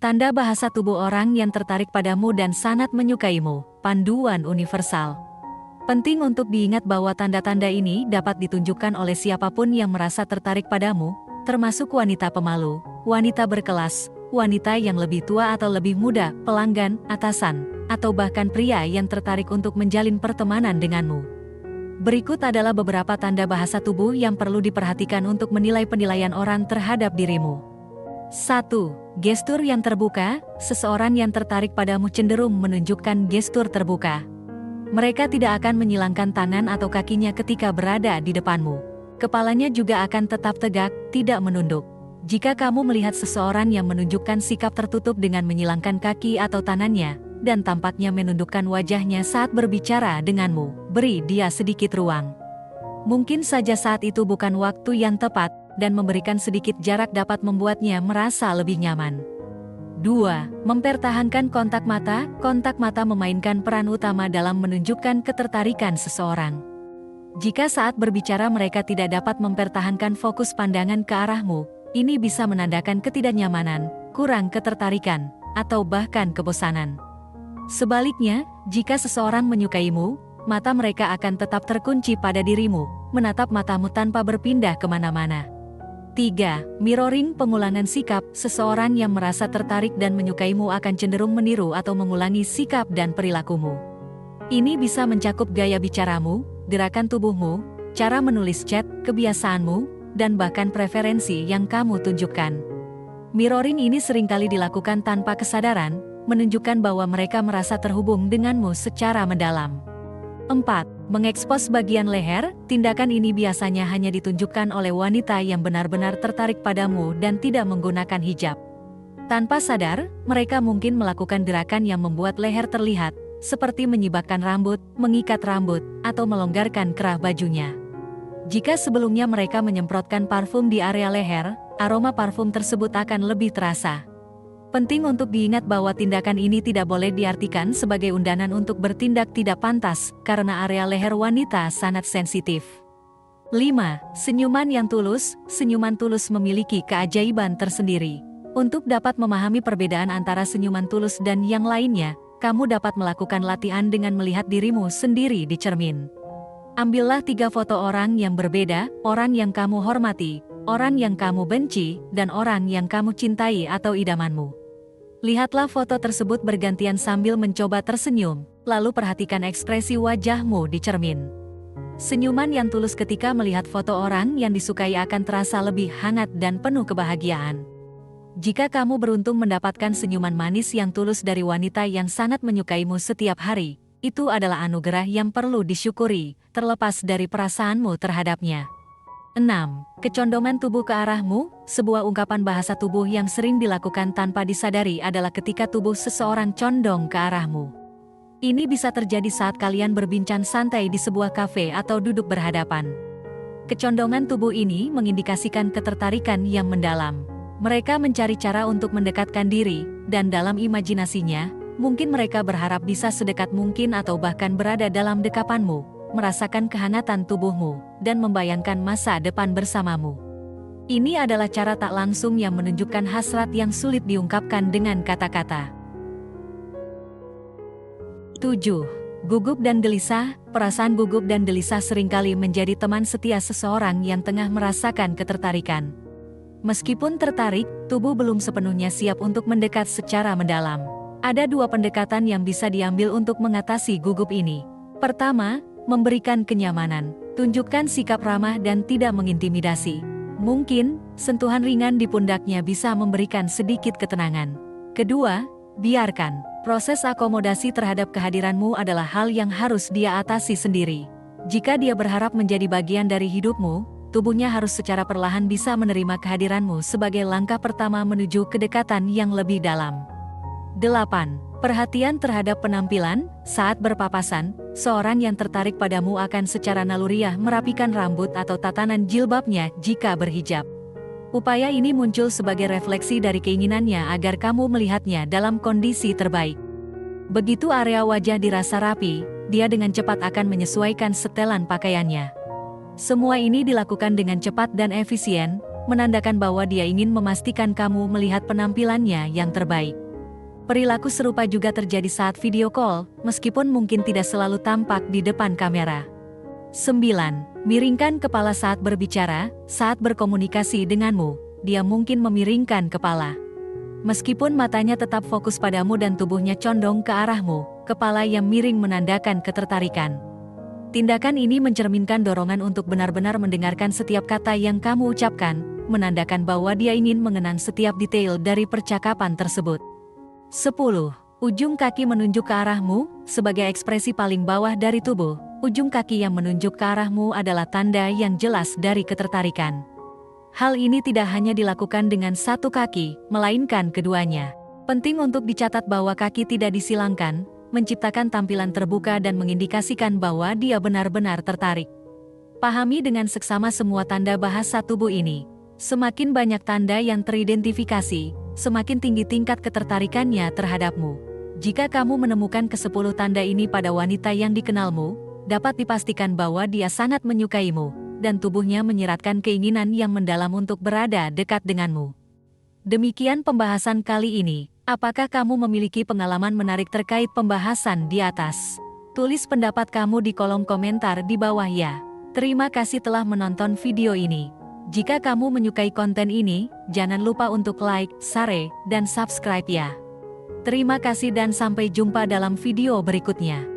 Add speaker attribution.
Speaker 1: Tanda bahasa tubuh orang yang tertarik padamu dan sangat menyukaimu. Panduan universal. Penting untuk diingat bahwa tanda-tanda ini dapat ditunjukkan oleh siapapun yang merasa tertarik padamu, termasuk wanita pemalu, wanita berkelas, wanita yang lebih tua atau lebih muda, pelanggan, atasan, atau bahkan pria yang tertarik untuk menjalin pertemanan denganmu. Berikut adalah beberapa tanda bahasa tubuh yang perlu diperhatikan untuk menilai penilaian orang terhadap dirimu. 1. Gestur yang terbuka. Seseorang yang tertarik padamu cenderung menunjukkan gestur terbuka. Mereka tidak akan menyilangkan tangan atau kakinya ketika berada di depanmu. Kepalanya juga akan tetap tegak, tidak menunduk. Jika kamu melihat seseorang yang menunjukkan sikap tertutup dengan menyilangkan kaki atau tangannya, dan tampaknya menundukkan wajahnya saat berbicara denganmu, beri dia sedikit ruang. Mungkin saja saat itu bukan waktu yang tepat, dan memberikan sedikit jarak dapat membuatnya merasa lebih nyaman. 2. Mempertahankan kontak mata. Kontak mata memainkan peran utama dalam menunjukkan ketertarikan seseorang. Jika saat berbicara mereka tidak dapat mempertahankan fokus pandangan ke arahmu, ini bisa menandakan ketidaknyamanan, kurang ketertarikan, atau bahkan kebosanan. Sebaliknya, jika seseorang menyukaimu, mata mereka akan tetap terkunci pada dirimu, menatap matamu tanpa berpindah kemana-mana. 3. Mirroring. Pengulangan sikap. Seseorang yang merasa tertarik dan menyukaimu akan cenderung meniru atau mengulangi sikap dan perilakumu. Ini bisa mencakup gaya bicaramu, gerakan tubuhmu, cara menulis chat, kebiasaanmu, dan bahkan preferensi yang kamu tunjukkan. Mirroring ini seringkali dilakukan tanpa kesadaran, menunjukkan bahwa mereka merasa terhubung denganmu secara mendalam. 4. Mengekspos bagian leher. Tindakan ini biasanya hanya ditunjukkan oleh wanita yang benar-benar tertarik padamu dan tidak menggunakan hijab. Tanpa sadar, mereka mungkin melakukan gerakan yang membuat leher terlihat, seperti menyibakkan rambut, mengikat rambut, atau melonggarkan kerah bajunya. Jika sebelumnya mereka menyemprotkan parfum di area leher, aroma parfum tersebut akan lebih terasa. Penting untuk diingat bahwa tindakan ini tidak boleh diartikan sebagai undangan untuk bertindak tidak pantas, karena area leher wanita sangat sensitif. 5. Senyuman yang tulus. Senyuman tulus memiliki keajaiban tersendiri. Untuk dapat memahami perbedaan antara senyuman tulus dan yang lainnya, kamu dapat melakukan latihan dengan melihat dirimu sendiri di cermin. Ambillah 3 foto orang yang berbeda, orang yang kamu hormati, orang yang kamu benci, dan orang yang kamu cintai atau idamanmu. Lihatlah foto tersebut bergantian sambil mencoba tersenyum, lalu perhatikan ekspresi wajahmu di cermin. Senyuman yang tulus ketika melihat foto orang yang disukai akan terasa lebih hangat dan penuh kebahagiaan. Jika kamu beruntung mendapatkan senyuman manis yang tulus dari wanita yang sangat menyukaimu setiap hari, itu adalah anugerah yang perlu disyukuri, terlepas dari perasaanmu terhadapnya. 6. Kecondongan tubuh ke arahmu. Sebuah ungkapan bahasa tubuh yang sering dilakukan tanpa disadari adalah ketika tubuh seseorang condong ke arahmu. Ini bisa terjadi saat kalian berbincang santai di sebuah kafe atau duduk berhadapan. Kecondongan tubuh ini mengindikasikan ketertarikan yang mendalam. Mereka mencari cara untuk mendekatkan diri, dan dalam imajinasinya, mungkin mereka berharap bisa sedekat mungkin atau bahkan berada dalam dekapanmu, merasakan kehangatan tubuhmu, dan membayangkan masa depan bersamamu. Ini adalah cara tak langsung yang menunjukkan hasrat yang sulit diungkapkan dengan kata-kata. 7. Gugup dan gelisah. Perasaan gugup dan gelisah seringkali menjadi teman setia seseorang yang tengah merasakan ketertarikan. Meskipun tertarik, tubuh belum sepenuhnya siap untuk mendekat secara mendalam. Ada 2 pendekatan yang bisa diambil untuk mengatasi gugup ini. Pertama, memberikan kenyamanan. Tunjukkan sikap ramah dan tidak mengintimidasi. Mungkin, sentuhan ringan di pundaknya bisa memberikan sedikit ketenangan. Kedua, biarkan. Proses akomodasi terhadap kehadiranmu adalah hal yang harus dia atasi sendiri. Jika dia berharap menjadi bagian dari hidupmu, tubuhnya harus secara perlahan bisa menerima kehadiranmu sebagai langkah pertama menuju kedekatan yang lebih dalam. 8. Perhatian terhadap penampilan. Saat berpapasan, seorang yang tertarik padamu akan secara naluriah merapikan rambut atau tatanan jilbabnya jika berhijab. Upaya ini muncul sebagai refleksi dari keinginannya agar kamu melihatnya dalam kondisi terbaik. Begitu area wajah dirasa rapi, dia dengan cepat akan menyesuaikan setelan pakaiannya. Semua ini dilakukan dengan cepat dan efisien, menandakan bahwa dia ingin memastikan kamu melihat penampilannya yang terbaik. Perilaku serupa juga terjadi saat video call, meskipun mungkin tidak selalu tampak di depan kamera. 9. Miringkan kepala saat berbicara. Saat berkomunikasi denganmu, dia mungkin memiringkan kepala. Meskipun matanya tetap fokus padamu dan tubuhnya condong ke arahmu, kepala yang miring menandakan ketertarikan. Tindakan ini mencerminkan dorongan untuk benar-benar mendengarkan setiap kata yang kamu ucapkan, menandakan bahwa dia ingin mengenang setiap detail dari percakapan tersebut. 10. Ujung kaki menunjuk ke arahmu. Sebagai ekspresi paling bawah dari tubuh, ujung kaki yang menunjuk ke arahmu adalah tanda yang jelas dari ketertarikan. Hal ini tidak hanya dilakukan dengan satu kaki, melainkan keduanya. Penting untuk dicatat bahwa kaki tidak disilangkan, menciptakan tampilan terbuka dan mengindikasikan bahwa dia benar-benar tertarik. Pahami dengan seksama semua tanda bahasa tubuh ini. Semakin banyak tanda yang teridentifikasi, semakin tinggi tingkat ketertarikannya terhadapmu. Jika kamu menemukan ke-10 tanda ini pada wanita yang dikenalmu, dapat dipastikan bahwa dia sangat menyukaimu, dan tubuhnya menyiratkan keinginan yang mendalam untuk berada dekat denganmu. Demikian pembahasan kali ini. Apakah kamu memiliki pengalaman menarik terkait pembahasan di atas? Tulis pendapat kamu di kolom komentar di bawah ya. Terima kasih telah menonton video ini. Jika kamu menyukai konten ini, jangan lupa untuk like, share, dan subscribe ya. Terima kasih dan sampai jumpa dalam video berikutnya.